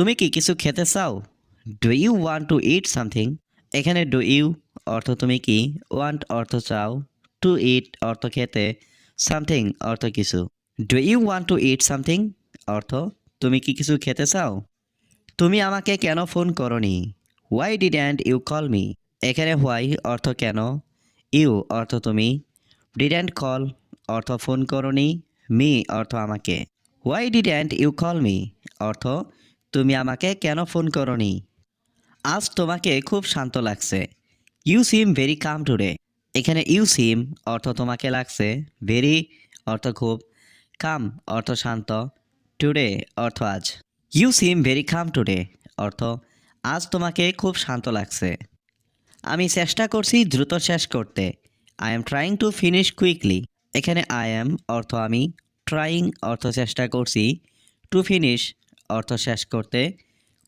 তুমি কি কিছু খেতে চাও? Do you want to eat something? এখানে ডু ইউ অর্থ তুমি কি, ওয়ান্ট অর্থ চাও, টু ইট অর্থ খেতে, সামথিং অর্থ কিছু। Do you want to eat something অর্থ তুমি কি কিছু খেতে চাও? তুমি আমাকে কেন ফোন করনি? Why didn't you call me? এখানে হোয়াই অর্থ কেন, ইউ অর্থ তুমি, ডিডন্ট কল অর্থ ফোন করনি, মি অর্থ আমাকে। Why didn't you call me অর্থ তুমি আমাকে কেন ফোন করনি? আজ তোমাকে খুব শান্ত লাগছে। You seem very calm today. এখানে ইউ সিম অর্থ তোমাকে লাগছে, ভেরি অর্থ খুব, কাম অর্থ শান্ত, টুডে অর্থ আজ। You seem very calm today অর্থ আজ তোমাকে খুব শান্ত লাগছে। আমি চেষ্টা করছি দ্রুত শেষ করতে। I am trying to finish quickly. এখানে আই এম অর্থ আমি, ট্রাইং অর্থ চেষ্টা করছি, টু ফিনিশ অর্থ শেষ করতে,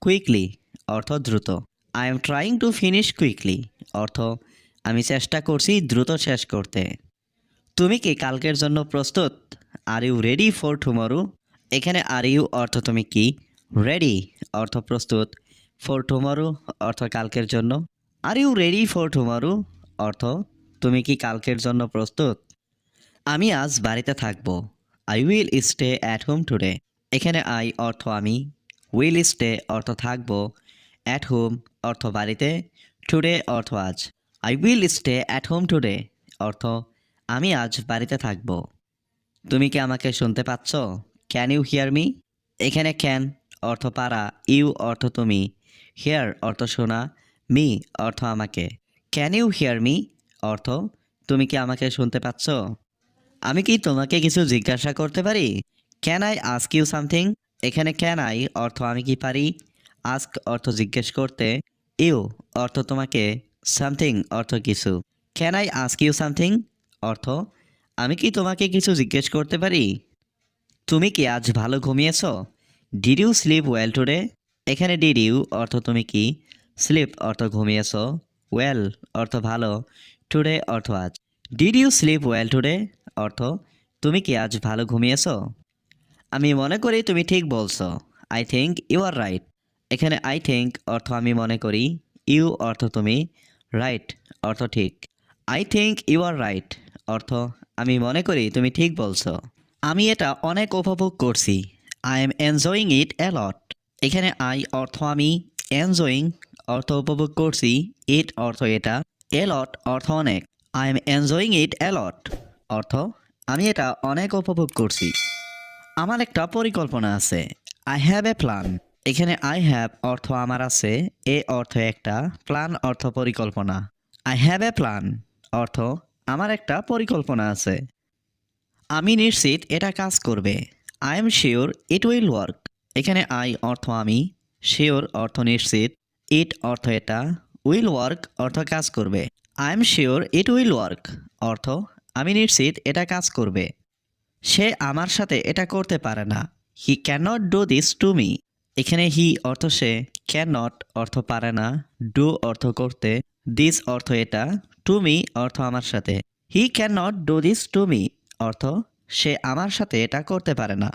কুইকলি অর্থ দ্রুত। I am trying to finish quickly অর্থ আমি চেষ্টা করছি দ্রুত শেষ করতে। তুমি কি কালকের জন্য প্রস্তুত? Are you ready for tomorrow? এখানে আর ইউ অর্থ তুমি কি, রেডি অর্থ প্রস্তুত, ফর টুমরো অর্থ কালকের জন্য। Are you ready for tomorrow অর্থ তুমি কি কালকের জন্য প্রস্তুত? আমি আজ বাড়িতে থাকব। I will stay at home today. এখানে আই অর্থ আমি, উইল স্টে অর্থ থাকব, অ্যাট হোম অর্থ বাড়িতে, টুডে অর্থ আজ। I will stay at home today অর্থ আমি আজ বাড়িতে থাকব। তুমি কি আমাকে শুনতে পাচ্ছ? Can you hear me? এখানে ক্যান অর্থ পারা, ইউ অর্থ তুমি, হিয়ার অর্থ শোনা, মি অর্থ আমাকে। ক্যান ইউ হিয়ার মি অর্থ তুমি কি আমাকে শুনতে পাচ্ছ? আমি কি তোমাকে কিছু জিজ্ঞাসা করতে পারি? Can I ask you something? এখানে ক্যান আই অর্থ আমি কি পারি, আস্ক অর্থ জিজ্ঞেস করতে, ইউ অর্থ তোমাকে, সামথিং অর্থ কিছু। Can I ask you something অর্থ আমি কি তোমাকে কিছু জিজ্ঞেস করতে পারি? তুমি কি আজ ভালো ঘুমিয়েছ? Did you sleep well today? এখানে ডিড ইউ অর্থ তুমি কি, স্লিপ অর্থ ঘুমিয়েছ, ওয়েল অর্থ ভালো, টুডে অর্থ আজ। Did you sleep well today অর্থ তুমি কি আজ ভালো ঘুমিয়েছ? আমি মনে করি তুমি ঠিক বলছো। I think you are right. এখানে আই থিঙ্ক অর্থ আমি মনে করি, ইউ অর্থ তুমি, রাইট অর্থ ঠিক। I think you are right অর্থ আমি মনে করি তুমি ঠিক বলছো। আমি এটা অনেক উপভোগ করছি। আই এম এনজয়িং ইট এ লট। এখানে আই অর্থ আমি, এনজয়িং অর্থ উপভোগ করছি, ইট অর্থ এটা, এ লট অর্থ অনেক। আই এম এনজয়িং ইট এ লট অর্থ আমি এটা অনেক উপভোগ করছি। আমার একটা পরিকল্পনা আছে। I have a plan. এখানে আই হ্যাভ অর্থ আমার আছে, এ অর্থ একটা, প্ল্যান অর্থ পরিকল্পনা। আই হ্যাভ এ প্ল্যান অর্থ আমার একটা পরিকল্পনা আছে। আমি নিশ্চিত এটা কাজ করবে। I am sure it will work. এখানে আই অর্থ আমি, শিওর অর্থ নিশ্চিত, ইট অর্থ এটা, উইল ওয়ার্ক অর্থ কাজ করবে। I am sure it will work অর্থ আমি নিশ্চিত এটা কাজ করবে। সে আমার সাথে এটা করতে পারে না। He can not do this two me. এখানে হি অর্থ সে, ক্যান নট অর্থ পারে না, ডু অর্থ করতে, দিস অর্থ এটা, টু মি অর্থ আমার সাথে। He can not do this two me অর্থ সে আমার সাথে এটা করতে পারে না।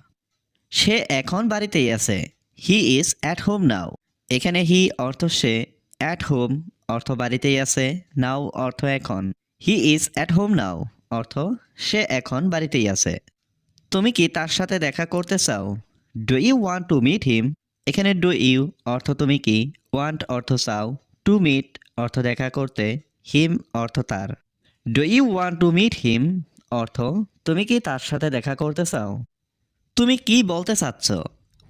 সে এখন বাড়িতেই আছে। He is at home now. এখানে হি অর্থ সে, অ্যাট হোম অর্থ বাড়িতেই আছে, নাও অর্থ এখন। He is at home now অর্থ সে এখন বাড়িতেই আছে। তুমি কি তার সাথে দেখা করতে চাও? Do you want to meet him? এখানে ডু ইউ অর্থ তুমি কি, ওয়ান্ট অর্থ চাও, টু মিট অর্থ দেখা করতে, হিম অর্থ তার। Do you want to meet him অর্থ তুমি কি তার সাথে দেখা করতে চাও? তুমি কি বলতে চাচ্ছ?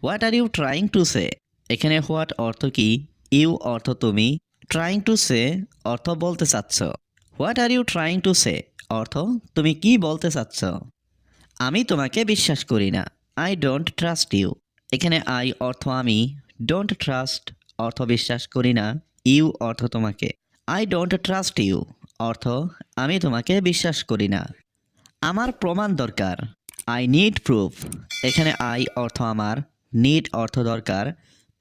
What are you trying to say? এখানে হোয়াট অর্থ কি, ইউ অর্থ তুমি, ট্রাইং টু সে অর্থ বলতে চাচ্ছ। What are you trying to say অর্থ তুমি কি বলতে চাচ্ছ? আমি তোমাকে বিশ্বাস করি না। I don't trust you. এখানে আই অর্থ আমি, ডোন্ট ট্রাস্ট অর্থ বিশ্বাস করি না, ইউ অর্থ তোমাকে। আই ডোন্ট ট্রাস্ট ইউ অর্থ আমি তোমাকে বিশ্বাস করি না। আমার প্রমাণ দরকার। I need proof. এখানে আই অর্থ আমার, নিড অর্থ দরকার,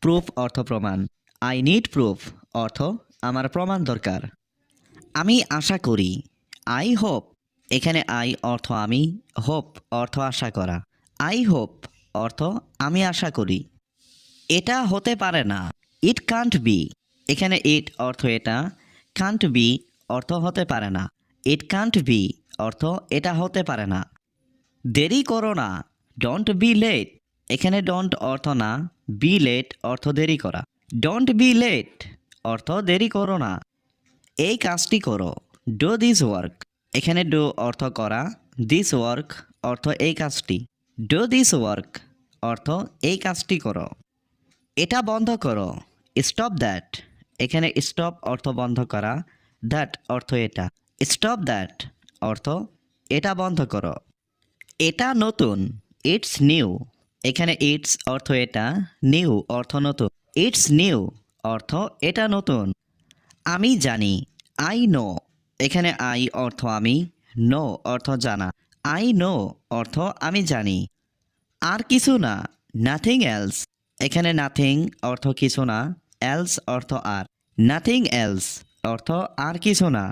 প্রুফ অর্থ প্রমাণ। আই নিড প্রুফ অর্থ আমার প্রমাণ দরকার। আমি আশা করি। I hope. এখানে আই অর্থ আমি, হোপ অর্থ আশা করা। আই হোপ অর্থ আমি আশা করি। এটা হতে পারে না। It can't be. এখানে ইট অর্থ এটা, কান্ট বি অর্থ হতে পারে না। ইট কান্ট বি অর্থ এটা হতে পারে না। দেরি করো না, ডোন্ট বি লেট। এখানে ডোন্ট অর্থ না, বি লেট অর্থ দেরি করা। ডোন্ট বি লেট অর্থ দেরি করো না। এই কাজটি করো, ডু দিস ওয়ার্ক। এখানে ডু অর্থ করা, দিস ওয়ার্ক অর্থ এই কাজটি। ডু দিস ওয়ার্ক অর্থ এই কাজটি করো। এটা বন্ধ করো, স্টপ দ্যাট। এখানে স্টপ অর্থ বন্ধ করা, দ্যাট অর্থ এটা। স্টপ দ্যাট অর্থ এটা বন্ধ করো। এটা নতুন, ইটস নিউ। এখানে ইটস অর্থ এটা, নিউ অর্থ নতুন। ইটস নিউ অর্থ এটা নতুন। আমি জানি, আই নো। এখানে আই অর্থ আমি, নো অর্থ জানা। আই নো অর্থ আমি জানি। আর কিছু না, নাথিং এলস। এখানে নাথিং অর্থ কিছু না, এলস অর্থ আর। নাথিং এলস অর্থ আর কিছু না।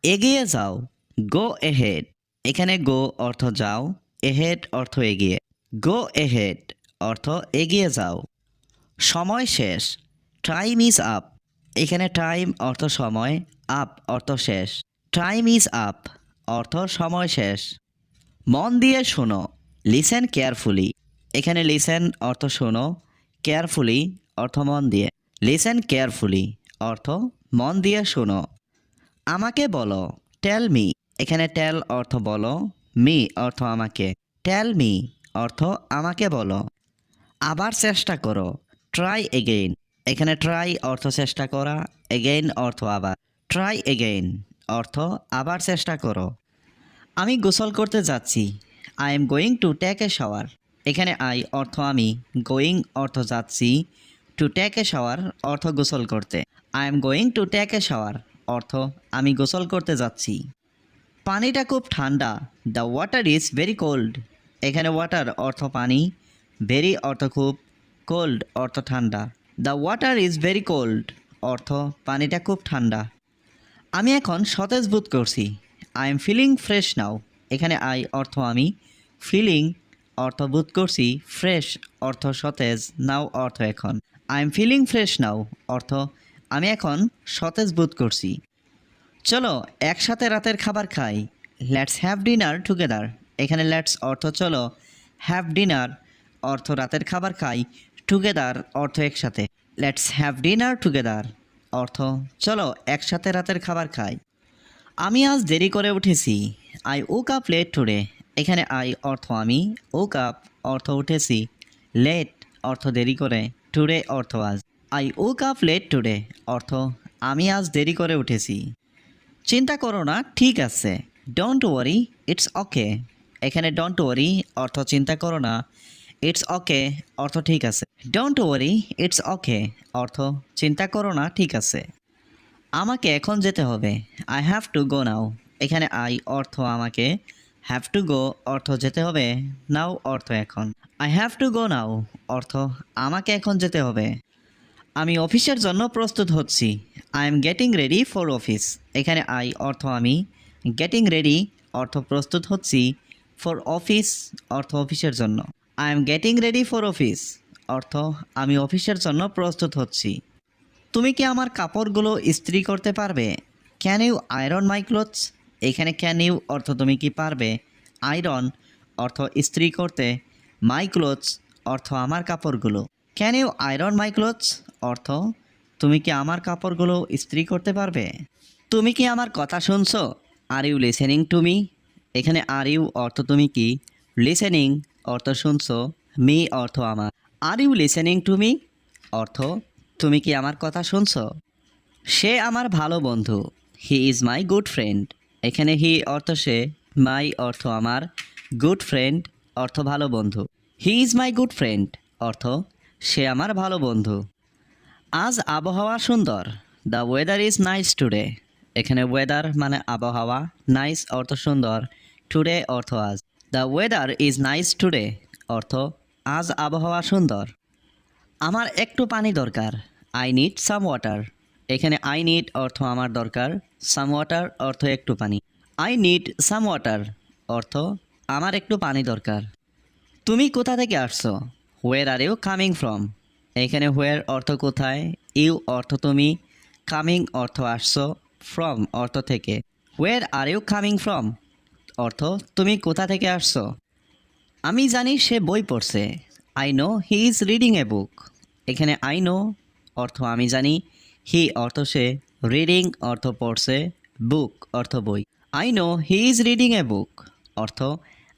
এগিয়ে যাও, গো এহেড। এখানে গো অর্থ যাও, এহেড অর্থ এগিয়ে। গো এহেড অর্থ এগিয়ে যাও। সময় শেষ, টাইম ইজ আপ। এখানে টাইম অর্থ সময়, আপ অর্থ শেষ। টাইম ইজ আপ অর্থ সময় শেষ। মন দিয়ে শোনো, লিসেন কেয়ারফুলি। এখানে লিসেন অর্থ শোনো, কেয়ারফুলি অর্থ মন দিয়ে। লিসেন কেয়ারফুলি অর্থ মন দিয়ে শোনো। আমাকে বলো, টেল মি। এখানে টেল অর্থ বলো, মি অর্থ আমাকে। টেল মি অর্থ আমাকে বলো। আবার চেষ্টা করো, ট্রাই এগেইন। এখানে ট্রাই অর্থ চেষ্টা করা, এগেইন অর্থ আবার। ট্রাই এগেইন অর্থ আবার চেষ্টা করো। আমি গোসল করতে যাচ্ছি, I am going to take a shower. এখানে আই অর্থ আমি, গোয়িং অর্থ যাচ্ছি, টু টেক এ শাওয়ার অর্থ গোসল করতে। I am going to take a shower অর্থ আমি গোসল করতে যাচ্ছি। পানিটা খুব ঠান্ডা, the water is very cold. এখানে ওয়াটার অর্থ পানি, ভেরি অর্থ খুব, কোল্ড অর্থ ঠান্ডা। The water is very cold অর্থ পানিটা খুব ঠান্ডা। আমি এখন সতেজ বোধ করছি, I am feeling fresh now. এখানে আই অর্থ আমি, ফিলিং অর্থ বোধ করছি, ফ্রেশ অর্থ সতেজ, নাও অর্থ এখন। আই এম ফিলিং ফ্রেশ নাও অর্থ আমি এখন সতেজ বোধ করছি। চলো একসাথে রাতের খাবার খাই, লেটস হ্যাভ ডিনার টুগেদার। এখানে লেটস অর্থ চলো, হ্যাভ ডিনার অর্থ রাতের খাবার খাই, টুগেদার অর্থ একসাথে। লেটস হ্যাভ ডিনার টুগেদার অর্থ চলো একসাথে রাতের খাবার খাই। আমি আজ দেরি করে উঠেছি, I woke up late today. এখানে আই অর্থ আমি, ওক আপ অর্থ উঠেছি, লেট অর্থ দেরি করে, টুডে অর্থ আজ। I woke up late today অর্থ আমি আজ দেরি করে উঠেছি। চিন্তা করো না, ঠিক আছে, ডোন্ট ওয়ারি ইটস ওকে। এখানে ডোন্ট ওয়ারি অর্থ চিন্তা করো না, ইটস ওকে অর্থ ঠিক আছে। ডোন্ট ওয়ারি ইটস ওকে অর্থ চিন্তা করো না, ঠিক আছে। আমাকে এখন যেতে হবে, আই হ্যাভ টু গো নাও। এখানে আই অর্থ আমাকে, হ্যাভ টু গো অর্থ যেতে হবে, নাও অর্থ এখন। আই হ্যাভ টু গো নাও অর্থ আমাকে এখন যেতে হবে। আমি অফিসের জন্য প্রস্তুত হচ্ছি, I am getting ready for office. এখানে আই অর্থ আমি, গেটিং রেডি অর্থ প্রস্তুত হচ্ছি, ফর অফিস অর্থ অফিসের জন্য। I am getting ready for office অর্থ আমি অফিসের জন্য প্রস্তুত হচ্ছি। তুমি কি আমার কাপড়গুলো ইস্ত্রি করতে পারবে? Can you iron my clothes? এখানে ক্যান ইউ অর্থ তুমি কি পারবে, আয়রন অর্থ ইস্ত্রি করতে, মাই ক্লোথস অর্থ আমার কাপড়গুলো। Can you iron my clothes অর্থ তুমি কি আমার কাপড়গুলো ইস্ত্রি করতে পারবে? তুমি কি আমার কথা শুনছো? Are you listening to me? এখানে আর ইউ অর্থ তুমি কি, লিসেনিং অর্থ শুনছো, মি অর্থ আমার। Are you listening to me অর্থ তুমি কি আমার কথা শুনছো? সে আমার ভালো বন্ধু, he is my good friend. এখানে হি অর্থ সে, মাই অর্থ আমার, গুড ফ্রেন্ড অর্থ ভালো বন্ধু। He is my good friend অর্থ সে আমার ভালো বন্ধু। আজ আবহাওয়া সুন্দর, the weather is nice today. এখানে ওয়েদার মানে আবহাওয়া, নাইস অর্থ সুন্দর, টুডে অর্থ আজ। The weather is nice today অর্থ আজ আবহাওয়া সুন্দর। আমার একটু পানি দরকার, আই নিড সাম ওয়াটার। এখানে আই নিড অর্থ আমার দরকার, সাম ওয়াটার অর্থ একটু পানি। আই নিড সাম ওয়াটার অর্থ আমার একটু পানি দরকার। তুমি কোথা থেকে আসছো? হোয়ার আর ইউ কামিং ফ্রম? এখানে হোয়ার অর্থ কোথায়, ইউ অর্থ তুমি, কামিং অর্থ আসছো, ফ্রম অর্থ থেকে। হোয়ার আর ইউ কামিং ফ্রম অর্থ তুমি কোথা থেকে আসছো। আমি জানি সে বই পড়ছে, I know he is reading a book. এখানে আই নো অর্থ আমি জানি, হি অর্থ সে, রিডিং অর্থ পড়ছে, বুক অর্থ বই। I know he is reading a book অর্থ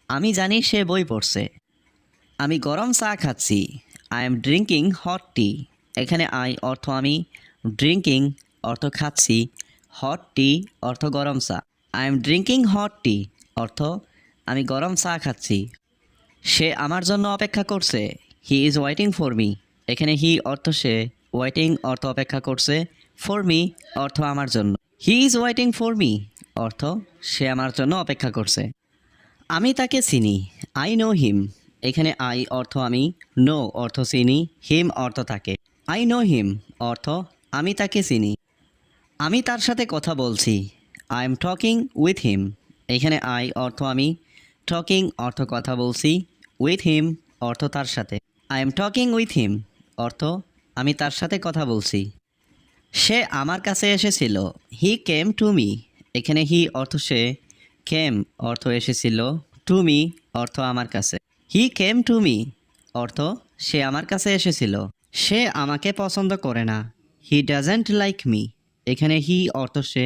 আমি জানি সে বই পড়ছে। আমি গরম চা খাচ্ছি, I am drinking hot tea. এখানে আই অর্থ আমি, ড্রিঙ্কিং অর্থ খাচ্ছি, হট টি অর্থ গরম চা। I am drinking hot tea অর্থ আমি গরম চা খাচ্ছি। সে আমার জন্য অপেক্ষা করছে, he is waiting for me. এখানে হি অর্থ সে, ওয়েটিং অর্থ অপেক্ষা করছে, ফর মি অর্থ আমার জন্য। He is waiting for me অর্থ সে আমার জন্য অপেক্ষা করছে। আমি তাকে চিনি, আই নো হিম। এখানে আই অর্থ আমি, নো অর্থ চিনি, হিম অর্থ তাকে। আই নো হিম অর্থ আমি তাকে চিনি। আমি তার সাথে কথা বলছি, I am talking with him. এখানে আই অর্থ আমি, টকিং অর্থ কথা বলছি, উইথ হিম অর্থ তার সাথে। I am talking with him অর্থ আমি তার সাথে কথা বলছি। সে আমার কাছে এসেছিল, হি কেম টু মি। এখানে হি অর্থ সে, কেম অর্থ এসেছিল, টু মি অর্থ আমার কাছে। হি কেম টু মি অর্থ সে আমার কাছে এসেছিল। সে আমাকে পছন্দ করে না, হি ডাজেন্ট লাইক মি। এখানে হি অর্থ সে,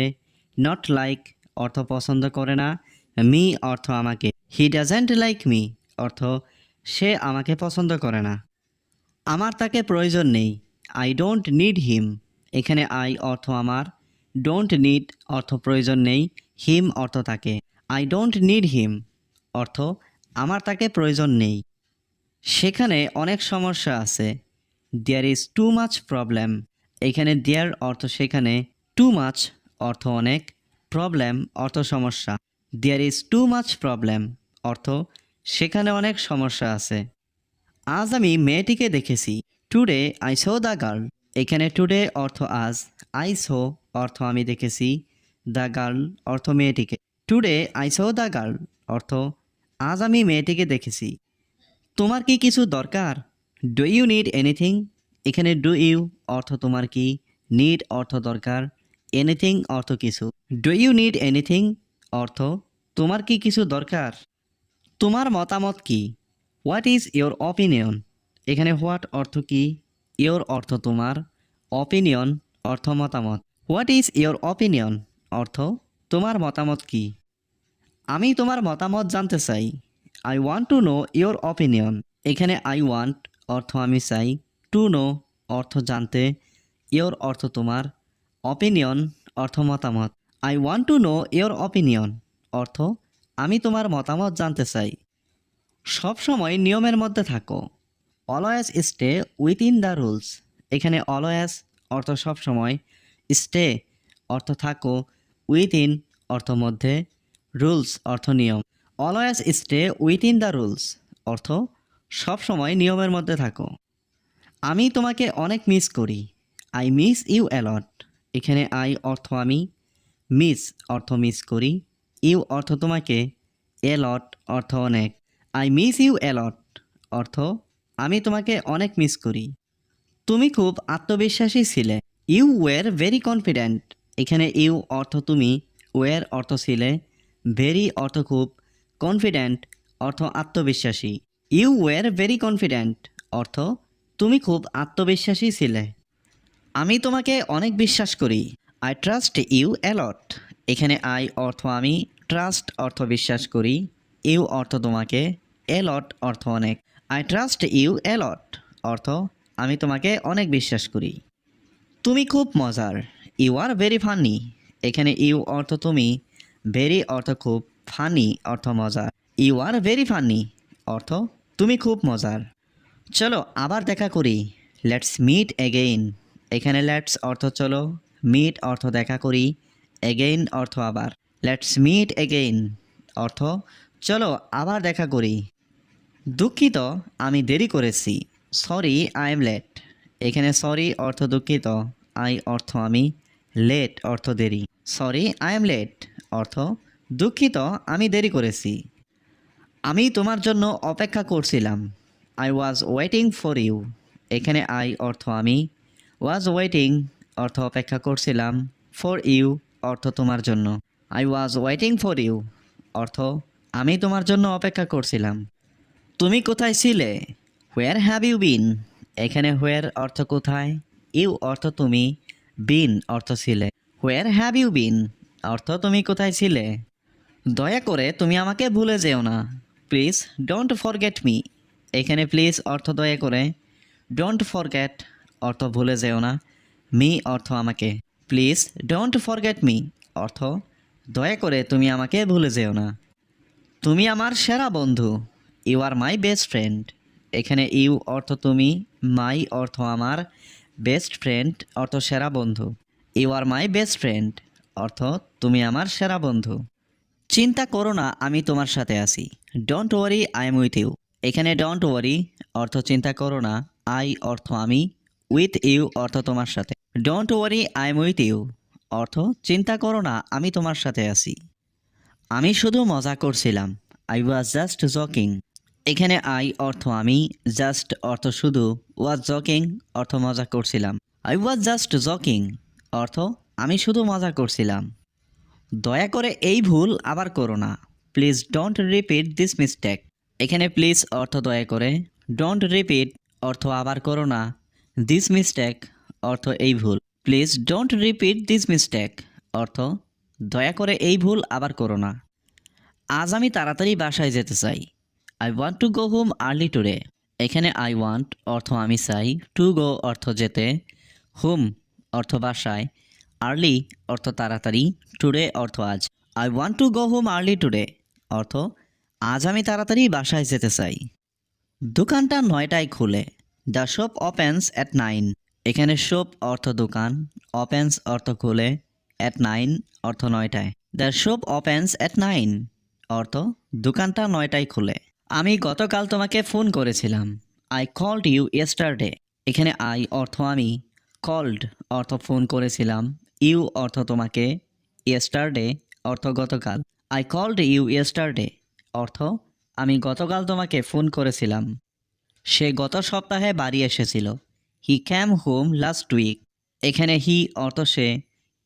নট লাইক অর্থ পছন্দ করে না, মি অর্থ আমাকে। হি ডাজেন্ট লাইক মি অর্থ সে আমাকে পছন্দ করে না। আমার তাকে প্রয়োজন নেই, আই ডোন্ট নিড হিম। এখানে আই অর্থ আমার, ডোন্ট নিড অর্থ প্রয়োজন নেই, হিম অর্থ তাকে। আই ডোন্ট নিড হিম অর্থ আমার তাকে প্রয়োজন নেই। সেখানে অনেক সমস্যা আছে, there is too much problem. এখানে দেয়ার অর্থ সেখানে, টু মাচ অর্থ অনেক, প্রবলেম অর্থ সমস্যা। There is too much problem অর্থ সেখানে অনেক সমস্যা আছে। আজ আমি মেয়েটিকে দেখেছি, today I saw the girl. এখানে টুডে অর্থ আজ, আই সো অর্থ আমি দেখেছি, দ্য গার্ল অর্থ মেয়েটিকে। Today I saw the girl অর্থ আজ আমি মেয়েটিকে দেখেছি। তোমার কি কিছু দরকার, ডু ইউ নিড এনিথিং। এখানে ডু ইউ অর্থ তোমার কি, নিড অর্থ দরকার, এনিথিং অর্থ কিছু। ডু ইউ নিড এনিথিং অর্থ তোমার কি কিছু দরকার। তোমার মতামত কি, হোয়াট ইজ ইয়োর অপিনিয়ন। এখানে হোয়াট অর্থ কি, ইয়োর অর্থ তোমার, অপিনিয়ন অর্থ মতামত। হোয়াট ইজ ইয়োর অপিনিয়ন অর্থ তোমার মতামত কি। আমি তোমার মতামত জানতে চাই, I want to know your opinion. এখানে আই ওয়ান্ট অর্থ আমি চাই, টু নো অর্থ জানতে, ইয়োর অর্থ তোমার, অপিনিয়ন অর্থ মতামত। I want to know your opinion অর্থ আমি তোমার মতামত জানতে চাই। সব সময় নিয়মের মধ্যে থাকো, always stay within the rules. এখানে অলওয়েজ অর্থ সব সময়, স্টে অর্থ থাকো, উইথিন অর্থ মধ্যে, রুলস অর্থ নিয়ম। Always stay within the rules অর্থ সব সময় নিয়মের মধ্যে থাকো। আমি তোমাকে অনেক মিস করি, আই মিস ইউ অ্যালট। এখানে আই অর্থ আমি, মিস অর্থ মিস করি, ইউ অর্থ তোমাকে, অ্যালট অর্থ অনেক। আই মিস ইউ অ্যালট অর্থ আমি তোমাকে অনেক মিস করি। তুমি খুব আত্মবিশ্বাসী ছিলে, ইউ ওয়্যার ভেরি কনফিডেন্ট। এখানে ইউ অর্থ তুমি, ওয়্যার অর্থ ছিলে, ভেরি অর্থ খুব, কনফিডেন্ট অর্থ আত্মবিশ্বাসী। ইউ ওয়্যার ভেরি কনফিডেন্ট অর্থ তুমি খুব আত্মবিশ্বাসী ছিলে। আমি তোমাকে অনেক বিশ্বাস করি, আই ট্রাস্ট ইউ অ্যালট। এখানে আই অর্থ আমি, ট্রাস্ট অর্থ বিশ্বাস করি, ইউ অর্থ তোমাকে, অ্যালট অর্থ অনেক। আই ট্রাস্ট ইউ অ্যালট অর্থ আমি তোমাকে অনেক বিশ্বাস করি। তুমি খুব মজার, ইউ আর ভেরি ফানি। এখানে ইউ অর্থ তুমি, ভেরি অর্থ খুব, ফানি অর্থ মজার। ইউ আর ভেরি ফানি অর্থ তুমি খুব মজার। চলো আবার দেখা করি, লেটস মিট এগেইন। এখানে লেটস অর্থ চলো, মিট অর্থ দেখা করি, এগেইন অর্থ আবার। লেটস মিট এগেইন অর্থ চলো আবার দেখা করি। দুঃখিত আমি দেরি করেছি, সরি আই এম লেট। এখানে সরি অর্থ দুঃখিত, আই অর্থ আমি, লেট অর্থ দেরি। সরি আই এম লেট অর্থ দুঃখিত আমি দেরি করেছি। আমি তোমার জন্য অপেক্ষা করছিলাম, I was waiting for you. এখানে আই অর্থ আমি, ওয়াজ ওয়েটিং অর্থ অপেক্ষা করছিলাম, ফর ইউ অর্থ তোমার জন্য। I was waiting for you অর্থ আমি তোমার জন্য অপেক্ষা করছিলাম। তুমি কোথায় ছিলে? Where have you been? এখানে হোয়ার অর্থ কোথায়, ইউ অর্থ তুমি, বিন অর্থ ছিলে। হোয়ার হ্যাভ ইউ বিন অর্থ তুমি কোথায় ছিলে। দয়া করে তুমি আমাকে ভুলে যেও না। Please don't forget me. এখানে প্লিজ অর্থ দয়া করে, ডোন্ট ফরগেট অর্থ ভুলে যেও না, মি অর্থ আমাকে। প্লিজ ডোন্ট ফরগেট মি অর্থ দয়া করে তুমি আমাকে ভুলে যেও না। তুমি আমার সেরা বন্ধু, you are my best friend. এখানে ইউ অর্থ তুমি, মাই অর্থ আমার, বেস্ট ফ্রেন্ড অর্থ সেরা বন্ধু। You are my best friend অর্থ তুমি আমার সেরা বন্ধু। চিন্তা করো না, আমি তোমার সাথে আছি। Don't worry, I am with you. এখানে ডোন্ট ওয়ারি অর্থ চিন্তা করো না, আই অর্থ আমি, উইথ ইউ অর্থ তোমার সাথে। Don't worry, I am with you অর্থ চিন্তা করো না, আমি তোমার সাথে আছি। আমি শুধু মজা করছিলাম, আই ওয়াজ জাস্ট জকিং। এখানে আই অর্থ আমি, জাস্ট অর্থ শুধু, ওয়াজ জকিং অর্থ মজা করছিলাম। আই ওয়াজ জাস্ট জকিং অর্থ আমি শুধু মজা করছিলাম। দয়া করে এই ভুল আবার করো না। Please don't repeat this mistake. এখানে প্লিজ অর্থ দয়া করে, ডোন্ট রিপিট অর্থ আবার করো না, দিস মিস্টেক অর্থ এই ভুল। Please don't repeat this mistake অর্থ দয়া করে এই ভুল আবার করো না। আজ আমি তাড়াতাড়ি বাসায় যেতে চাই। I want to go home early today. এখানে আই ওয়ান্ট অর্থ আমি চাই, টু গো অর্থ যেতে, হোম অর্থ বাসায়, আর্লি অর্থ তাড়াতাড়ি, টুডে অর্থ আজ। I want to go home early today অর্থ আজ আমি তাড়াতাড়ি বাসায় যেতে চাই। দোকানটা 9টায় খুলে। The shop opens at 9। এখানে শপ অর্থ দোকান, ওপেন্স অর্থ খুলে, অ্যাট 9 অর্থ 9টায়। দ্য শপ ওপেন্স অ্যাট 9 অর্থ দোকানটা 9টায় খুলে। আমি গতকাল তোমাকে ফোন করেছিলাম। I called you yesterday. এখানে আই অর্থ আমি, কল্ড অর্থ ফোন করেছিলাম, ইউ অর্থ তোমাকে, ইয়েস্টারডে অর্থ গতকাল। আই কল্ড ইউ ইয়েস্টারডে অর্থ আমি গতকাল তোমাকে ফোন করেছিলাম। সে গত সপ্তাহে বাড়ি এসেছিল। হি ক্যাম হোম লাস্ট উইক। এখানে হি অর্থ সে,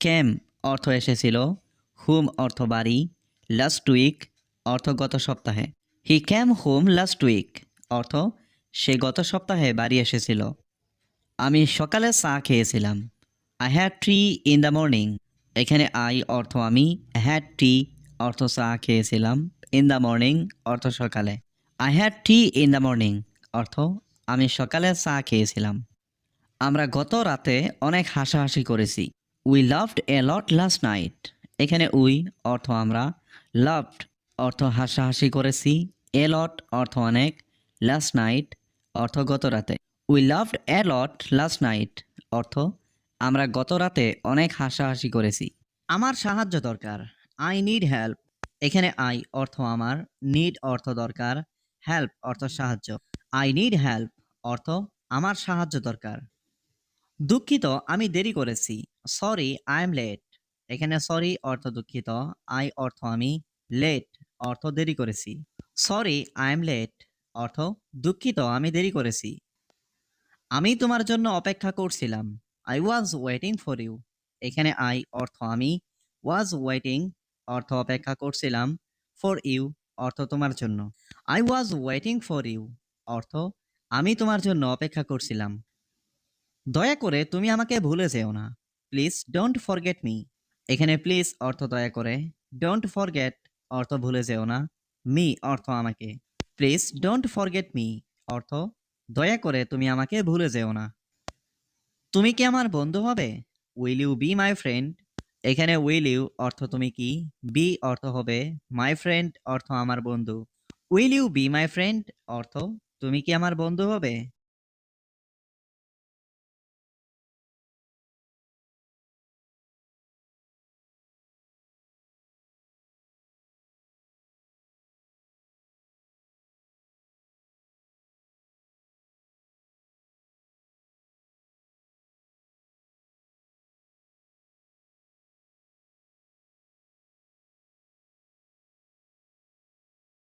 ক্যাম অর্থ এসেছিল, হোম অর্থ বাড়ি, লাস্ট উইক অর্থ গত সপ্তাহে। হি ক্যাম হোম লাস্ট উইক অর্থ সে গত সপ্তাহে বাড়ি এসেছিল। আমি সকালে চা খেয়েছিলাম। I had T in the morning. এখানে আই অর্থ আমি, হ্যাড টি অর্থ চা খেয়েছিলাম, ইন দ্য মর্নিং অর্থ সকালে। I had T in the morning অর্থ আমি সকালে চা খেয়েছিলাম। আমরা গত রাতে অনেক হাসাহাসি করেছি। We loved a lot last night. এখানে উই অর্থ আমরা, লাভড অর্থ হাসাহাসি করেছি, এ লট অর্থ অনেক, লাস্ট নাইট অর্থ গত রাতে। We loved a lot last night অর্থ আমরা গত রাতে অনেক হাসাহাসি করেছি। আমার সাহায্য দরকার, আই নিড হেল্প। এখানে আই অর্থ আমার, নিড অর্থ দরকার, হেল্প অর্থ সাহায্য। আই নিড হেল্প অর্থ আমার সাহায্য দরকার। দুঃখিত আমি দেরি করেছি, সরি আই এম লেট। এখানে সরি অর্থ দুঃখিত, আই অর্থ আমি, লেট অর্থ দেরি করেছি। সরি আই এম লেট অর্থ দুঃখিত আমি দেরি করেছি। আমি তোমার জন্য অপেক্ষা করছিলাম। I was waiting for you. এখানে আই অর্থ আমি, ওয়াজ ওয়েটিং অর্থ অপেক্ষা করছিলাম, ফর ইউ অর্থ তোমার জন্য। I was waiting for you অর্থ আমি তোমার জন্য অপেক্ষা করছিলাম। দয়া করে তুমি আমাকে ভুলে যেও না। Please don't forget me. এখানে প্লিজ অর্থ দয়া করে, ডোন্ট ফরগেট অর্থ ভুলে যেও না, মি অর্থ আমাকে। প্লিজ ডোন্ট ফরগেট মি অর্থ দয়া করে তুমি আমাকে ভুলে যেও না। তুমি কি আমার বন্ধু হবে? Will you be my friend. এখানে উইল ইউ অর্থ তুমি কি, বি অর্থ হবে, মাই ফ্রেন্ড অর্থ আমার বন্ধু। Will you be my friend অর্থ তুমি কি আমার বন্ধু হবে?